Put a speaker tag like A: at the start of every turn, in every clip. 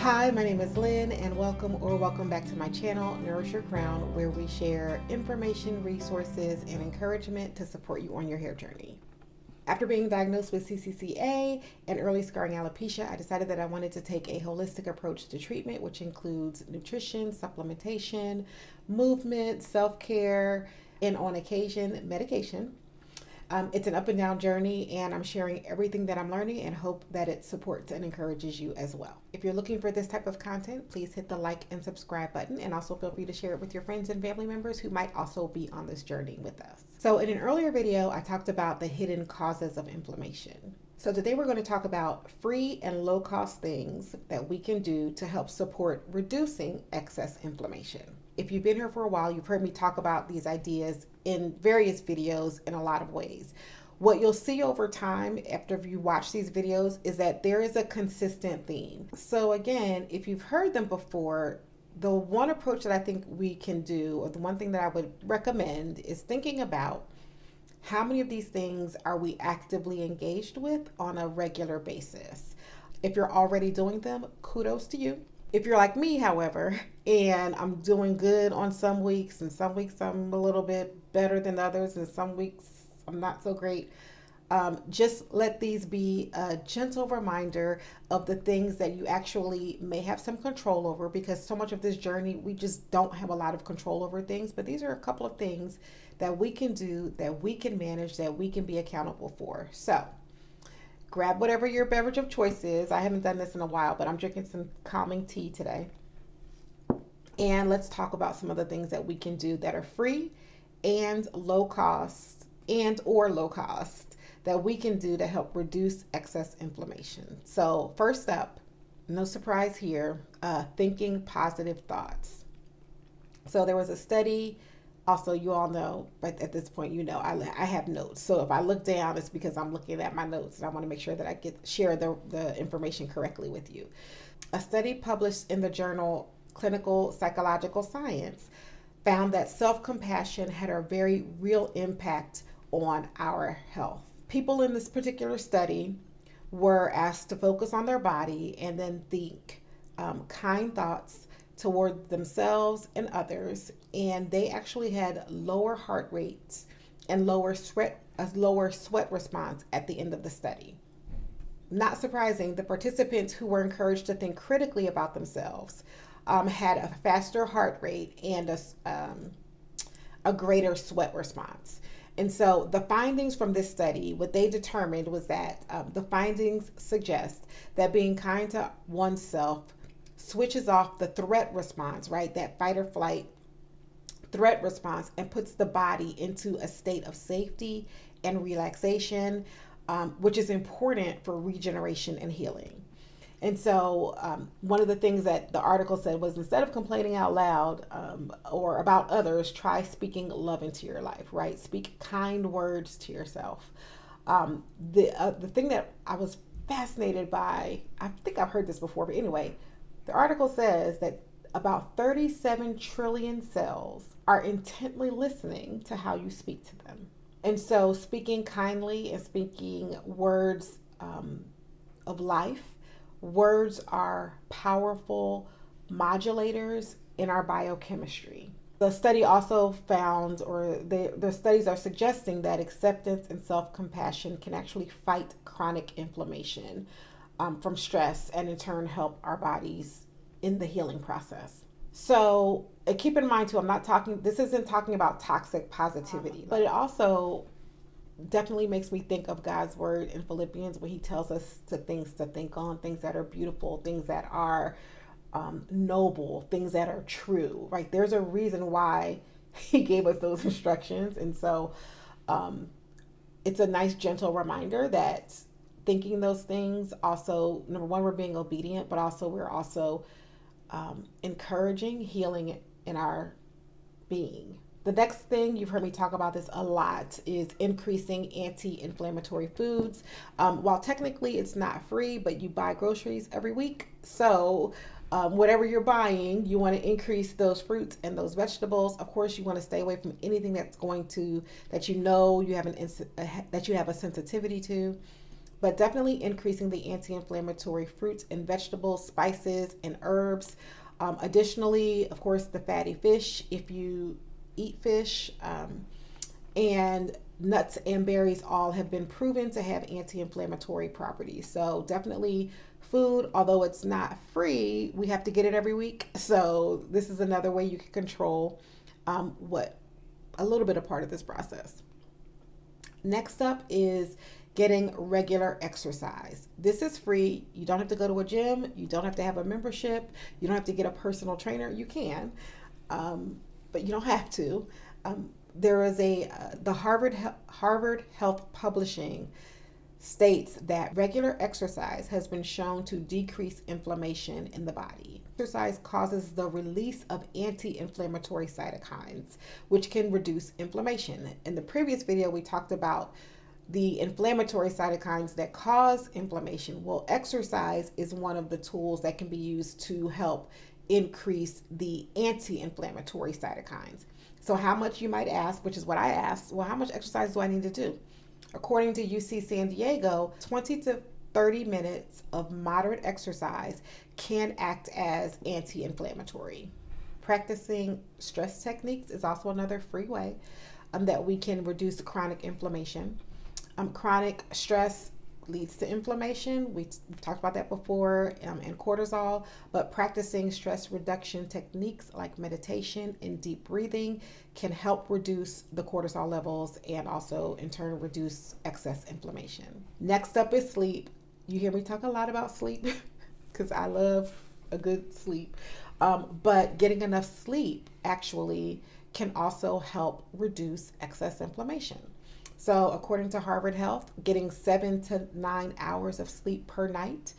A: Hi, my name is Lynn, and welcome back to my channel, Nourish Your Crown, where we share information, resources, and encouragement to support you on your hair journey. After being diagnosed with CCCA and early scarring alopecia, I decided that I wanted to take a holistic approach to treatment, which includes nutrition, supplementation, movement, self-care, and on occasion, medication. It's an up and down journey, and I'm sharing everything that I'm learning and hope that it supports and encourages you as well. If you're looking for this type of content, please hit the like and subscribe button, and also feel free to share it with your friends and family members who might also be on this journey with us. So in an earlier video, I talked about the hidden causes of inflammation. So today we're going to talk about free and low cost things that we can do to help support reducing excess inflammation. If you've been here for a while, you've heard me talk about these ideas in various videos in a lot of ways. What you'll see over time after you watch these videos is that there is a consistent theme. So again, if you've heard them before, the one approach that I think we can do, or the one thing that I would recommend, is thinking about how many of these things are we actively engaged with on a regular basis. If you're already doing them, kudos to you. If you're like me, however, and I'm doing good on some weeks, and some weeks I'm a little bit better than others, and some weeks I'm not so great, just let these be a gentle reminder of the things that you actually may have some control over, because so much of this journey, we just don't have a lot of control over things. But these are a couple of things that we can do, that we can manage, that we can be accountable for. So grab whatever your beverage of choice is. I haven't done this in a while, but I'm drinking some calming tea today. And let's talk about some of the things that we can do that are free and low cost that we can do to help reduce excess inflammation. So first up, no surprise here, thinking positive thoughts. So there was a study. Also, you all know, but at this point, you know, I have notes. So if I look down, it's because I'm looking at my notes, and I want to make sure that I share the information correctly with you. A study published in the journal Clinical Psychological Science found that self-compassion had a very real impact on our health. People in this particular study were asked to focus on their body and then think kind thoughts toward themselves and others, and they actually had lower heart rates and lower sweat response at the end of the study. Not surprising, the participants who were encouraged to think critically about themselves had a faster heart rate and a greater sweat response. And so the findings from this study, what they determined was that the findings suggest that being kind to oneself switches off the threat response, right? That fight or flight threat response, and puts the body into a state of safety and relaxation, which is important for regeneration and healing. And so one of the things that the article said was, instead of complaining out loud or about others, try speaking love into your life, right? Speak kind words to yourself. The thing that I was fascinated by, I think I've heard this before, but anyway, the article says that about 37 trillion cells are intently listening to how you speak to them. And so speaking kindly and speaking words of life, words are powerful modulators in our biochemistry. The study also found, or the studies are suggesting, that acceptance and self-compassion can actually fight chronic inflammation from stress, and in turn help our bodies in the healing process. So keep in mind too, this isn't talking about toxic positivity, but it also definitely makes me think of God's word in Philippians, where he tells us to think on, things that are beautiful, things that are noble, things that are true, right? There's a reason why he gave us those instructions. And so it's a nice gentle reminder that thinking those things, also, number one, we're being obedient, but also we're also encouraging healing in our being. The next thing, you've heard me talk about this a lot, is increasing anti-inflammatory foods. While technically it's not free, but you buy groceries every week. So whatever you're buying, you want to increase those fruits and those vegetables. Of course, you want to stay away from anything that's going to, that you know you have a sensitivity to. but definitely increasing the anti-inflammatory fruits and vegetables, spices, and herbs. Additionally, of course, the fatty fish, if you eat fish, and nuts and berries all have been proven to have anti-inflammatory properties. So definitely food, although it's not free, we have to get it every week. So this is another way you can control what a little bit of part of this process. Next up is getting regular exercise. This is free. You don't have to go to a gym. You don't have to have a membership. You don't have to get a personal trainer. You can, but you don't have to. There is the Harvard Health Publishing states that regular exercise has been shown to decrease inflammation in the body. Exercise causes the release of anti-inflammatory cytokines, which can reduce inflammation. In the previous video, we talked about the inflammatory cytokines that cause inflammation. Well, exercise is one of the tools that can be used to help increase the anti-inflammatory cytokines. So how much, you might ask, which is what I asked, well, how much exercise do I need to do? According to UC San Diego, 20 to 30 minutes of moderate exercise can act as anti-inflammatory. Practicing stress techniques is also another free way that we can reduce chronic inflammation. Chronic stress leads to inflammation. We've talked about that before, and cortisol, but practicing stress reduction techniques like meditation and deep breathing can help reduce the cortisol levels and also in turn reduce excess inflammation. Next up is sleep. You hear me talk a lot about sleep because I love a good sleep, but getting enough sleep actually can also help reduce excess inflammation. So according to Harvard Health, getting 7 to 9 hours of sleep per night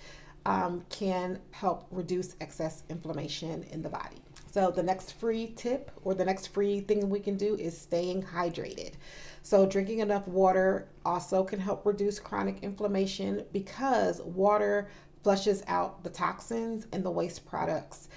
A: can help reduce excess inflammation in the body. So the next free tip or the next free thing we can do is staying hydrated. So drinking enough water also can help reduce chronic inflammation because water flushes out the toxins and the waste products,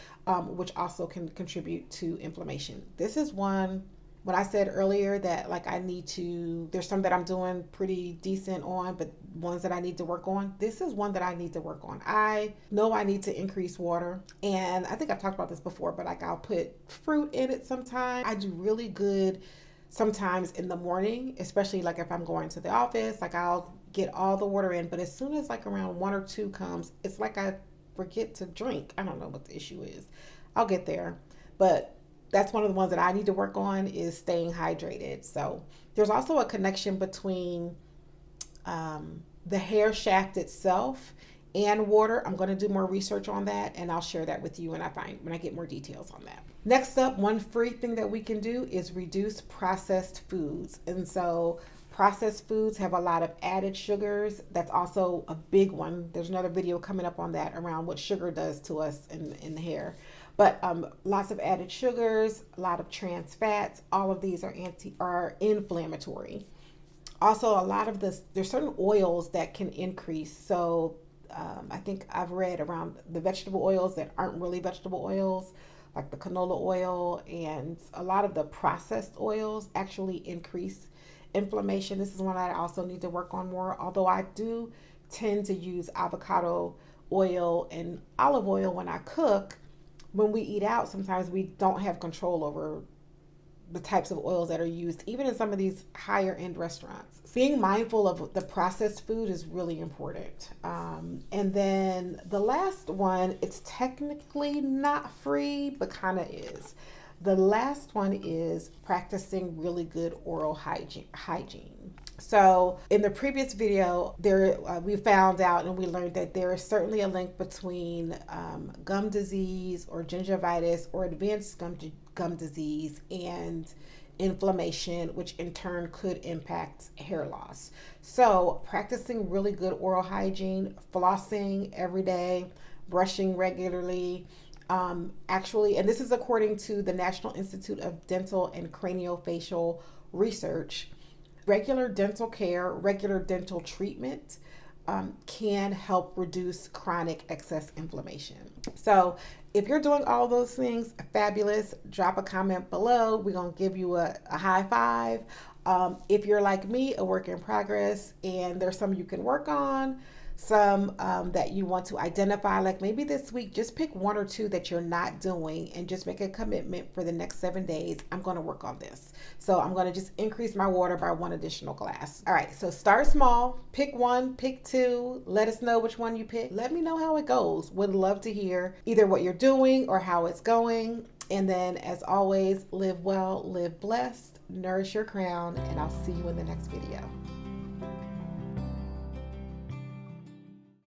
A: which also can contribute to inflammation. This is one. When I said earlier that there's some that I'm doing pretty decent on, but ones that I need to work on, this is one that I need to work on. I know I need to increase water, and I think I've talked about this before, but I'll put fruit in it sometimes. I do really good sometimes in the morning, especially if I'm going to the office, I'll get all the water in, but as soon as around 1 or 2 comes, it's I forget to drink. I don't know what the issue is. I'll get there, but that's one of the ones that I need to work on is staying hydrated. So there's also a connection between the hair shaft itself and water. I'm going to do more research on that, and I'll share that with you when I get more details on that. Next up, one free thing that we can do is reduce processed foods. And so processed foods have a lot of added sugars. That's also a big one. There's another video coming up on that around what sugar does to us in the hair. But lots of added sugars, a lot of trans fats, all of these are inflammatory. Also, there's certain oils that can increase. So I think I've read around the vegetable oils that aren't really vegetable oils, like the canola oil, and a lot of the processed oils actually increase inflammation. This is one I also need to work on more, although I do tend to use avocado oil and olive oil when I cook. When we eat out, sometimes we don't have control over the types of oils that are used, even in some of these higher end restaurants. Being mindful of the processed food is really important. And then the last one, it's technically not free, but kind of is. The last one is practicing really good oral hygiene. So in the previous video, we found out and we learned that there is certainly a link between gum disease or gingivitis or advanced gum disease and inflammation, which in turn could impact hair loss. So practicing really good oral hygiene, flossing every day, brushing regularly, actually, and this is according to the National Institute of Dental and Craniofacial Research, regular dental care, regular dental treatment can help reduce chronic excess inflammation. So if you're doing all those things, fabulous. Drop a comment below. We're going to give you a high five. If you're like me, a work in progress, and there's some you can work on, some that you want to identify, like maybe this week, just pick one or two that you're not doing and just make a commitment for the next 7 days. I'm going to work on this. So I'm going to just increase my water by 1 additional glass. All right, so start small, pick one, pick two, let us know which one you pick. Let me know how it goes. Would love to hear either what you're doing or how it's going. And then, as always, live well, live blessed, nourish your crown, and I'll see you in the next video.